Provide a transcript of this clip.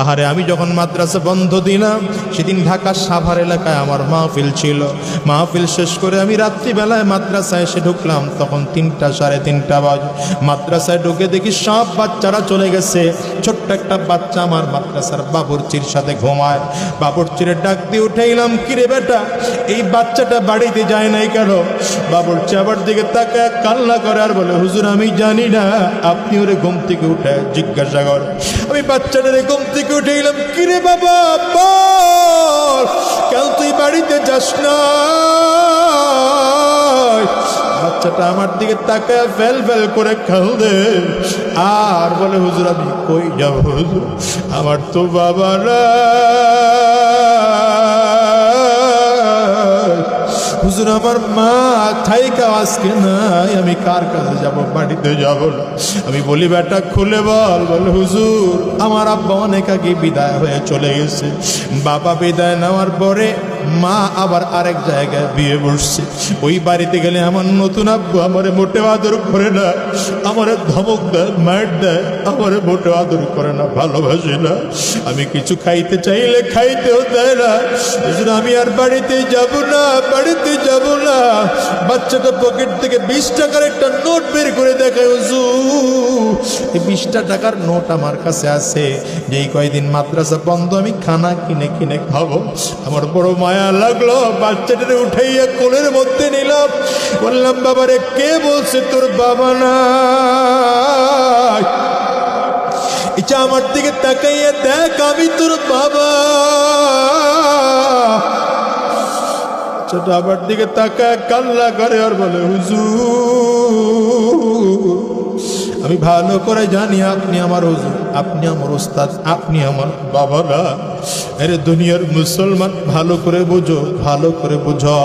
আহারে আমি যখন মাদ্রাসা বন্ধ দিলাম সেদিন ঢাকার সাভার এলাকায় আমার মাহফিল ছিল। মাহফিল শেষ করে আমি রাত্রিবেলায় মাদ্রাসায় এসে ঢুকলাম, তখন 3টা সাড়ে 3টা বাজে। মাদ্রাসায় ঢুকে দেখি সব বাচ্চারা চলে গেছে, ছোট্ট একটা বাচ্চা আমার মাদ্রাসার বাবুর্চির সাথে ঘুমায়। বাবুর্চিরে ডাক দিয়ে উঠাইলাম, কিরে বেটা এই বাচ্চাটা বাড়িতে যায় নাই কেন? বাবুর্চি আবার দিকে তাকায় কান্না করে আর বলে, হুজুর আমি জানি না, আপনি ওরে ঘুম থেকে উঠে জিজ্ঞাসা করেন। আমি বাচ্চাটারে ঘুম থেকে উঠেইলাম, কিরে বাবা বল কেন তুই বাড়িতে যাস না? বাচ্চাটা আমার দিকে তাকায় ফেল ফেল করে কাঁদে আর বলে, হুজুর আমি কই যাব হুজুর, আমার তো বাবা না। হুজুর আমার মা থাইকা আজকে নাই, আমি কার কাছে যাব? বাড়িতে যাব না। আমি বলি বেটা খুলে বল। বলে হুজুর আমার আব্বা অনেক আগে বিদায় হয়ে চলে গেছে। বাবা বিদায় নেওয়ার পরে মা আবার আরেক জায়গায় বিয়ে বসছে। ওই বাড়িতে গেলে আমার নতুন আব্বু আমারে মোটেও আদর করে না, আমারে ধমক দেয়, মার দেয়, আমারে মোটেও আদর করে না, ভালোবাসে না। আমি কিছু খাইতে চাইলে খাইতেও দেয় না। আমি আর বাড়িতে যাব না, বাড়িতে যাব না। বাচ্চাটা পকেট থেকে 20 টাকার একটা নোট বের করে দেখায়, হুজুর এই 20টা টাকার নোট আমার কাছে আছে, যেই কয়দিন মাদ্রাসা বন্ধ আমি খানা কিনে কিনে খাবো। আমার বড় মায়া লাগলো, বাচ্চাটারে উঠাইয়া কোলের মধ্যে নিলাম। বললাম, বাবারে কে বলছে তোর বাবা নাই? ইচ্ছা আমার দিকে তাকাইয়া দেখ, আমি তোর বাবা। ছোট আমার দিকে তাকায় কান্না করে আর বলে, হুজুর আমি ভালো করে জানি আপনি আমার হুজুর, আপনি আমার ওস্তাদ, আপনি আমার বাবা না। আরে দুনিয়ার মুসলমান ভালো করে বুঝো, ভালো করে বুঝো।